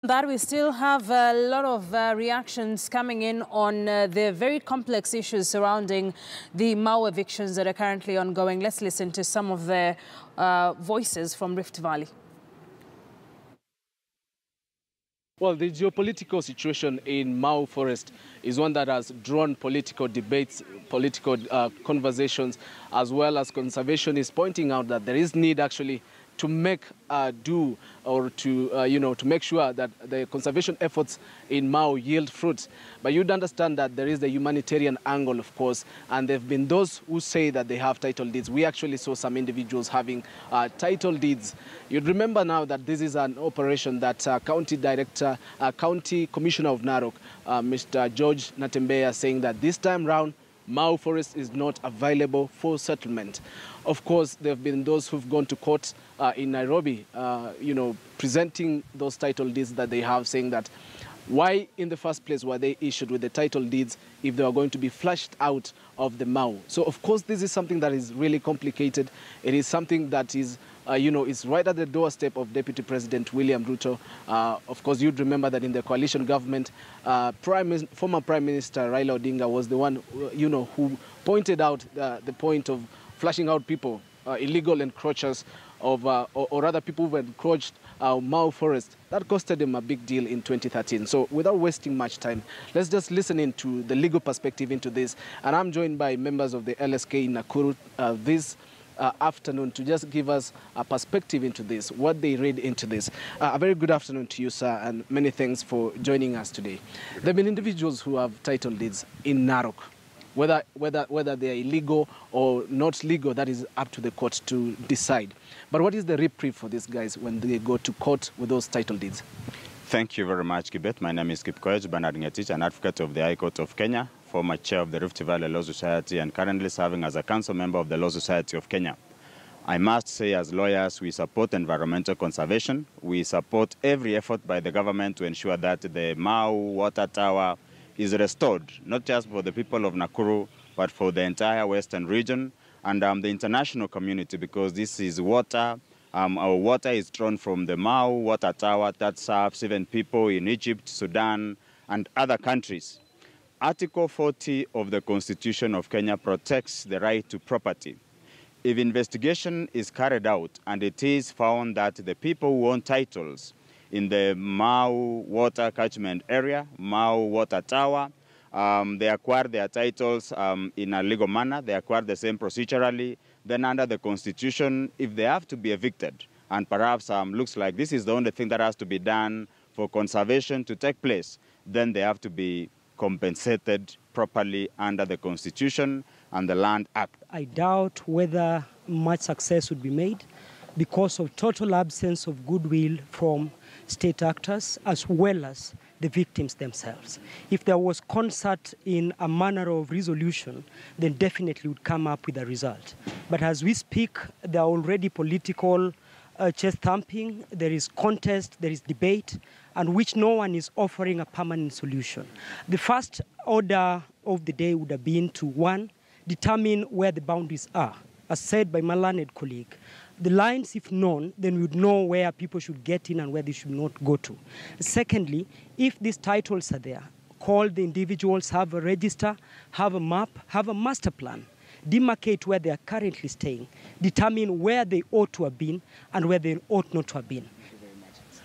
That we still have a lot of reactions coming in on the very complex issues surrounding the Mau evictions that are currently ongoing. Let's listen to some of the voices from Rift Valley. Well, the geopolitical situation in Mau Forest is one that has drawn political debates, political conversations, as well as conservationists pointing out that there is need actually to make do or to, to make sure that the conservation efforts in Mau yield fruits. But you'd understand that there is the humanitarian angle, of course, and there have been those who say that they have title deeds. We actually saw some individuals having title deeds. You'd remember now that this is an operation that County Commissioner of Narok, Mr. George Natembeya, saying that this time round, Mau Forest is not available for settlement. Of course, there have been those who've gone to court in Nairobi, presenting those title deeds that they have, saying that why in the first place were they issued with the title deeds if they were going to be flushed out of the Mau? So, of course, this is something that is really complicated. It is something that is, is right at the doorstep of Deputy President William Ruto. Of course, you'd remember that in the coalition government, former Prime Minister Raila Odinga was the one, who pointed out the point of flushing out people, illegal encroachers or other people who encroached Mau Forest. That costed him a big deal in 2013. So without wasting much time, let's just listen into the legal perspective into this. And I'm joined by members of the LSK in Nakuru this afternoon to just give us a perspective into this, what they read into this. A very good afternoon to you, sir, and many thanks for joining us today. There have been individuals who have title deeds in Narok. Whether they are illegal or not legal, that is up to the court to decide. But what is the reprieve for these guys when they go to court with those title deeds? Thank you very much, Kibet. My name is Kipkoech Bernard Ngetich, an advocate of the High Court of Kenya, former chair of the Rift Valley Law Society, and currently serving as a council member of the Law Society of Kenya. I must say, as lawyers, we support environmental conservation. We support every effort by the government to ensure that the Mau water tower is restored, not just for the people of Nakuru, but for the entire western region and the international community, because this is water. Our water is drawn from the Mau water tower that serves even people in Egypt, Sudan, and other countries. Article 40 of the Constitution of Kenya protects the right to property. If investigation is carried out and it is found that the people who own titles in the Mau water catchment area, Mau water tower, they acquire their titles in a legal manner, they acquire the same procedurally, then under the Constitution, if they have to be evicted, and perhaps looks like this is the only thing that has to be done for conservation to take place, then they have to be compensated properly under the Constitution and the Land Act. I doubt whether much success would be made because of total absence of goodwill from state actors as well as the victims themselves. If there was concert in a manner of resolution, then definitely would come up with a result. But as we speak, there are already political chest thumping, there is contest, there is debate, and which no one is offering a permanent solution. The first order of the day would have been to, one, determine where the boundaries are. As said by my learned colleague, the lines, if known, then we would know where people should get in and where they should not go to. Secondly, if these titles are there, call the individuals, have a register, have a map, have a master plan, demarcate where they are currently staying, determine where they ought to have been and where they ought not to have been.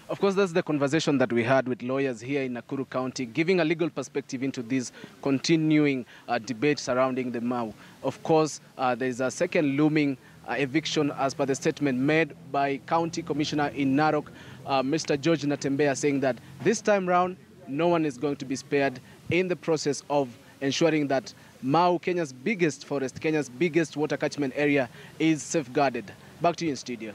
Of course, that's the conversation that we had with lawyers here in Nakuru County, giving a legal perspective into this continuing debate surrounding the Mau. Of course, there is a second looming eviction as per the statement made by County Commissioner in Narok, Mr. George Natembeya, saying that this time round, no one is going to be spared in the process of ensuring that Mau, Kenya's biggest forest, Kenya's biggest water catchment area, is safeguarded. Back to you in studio.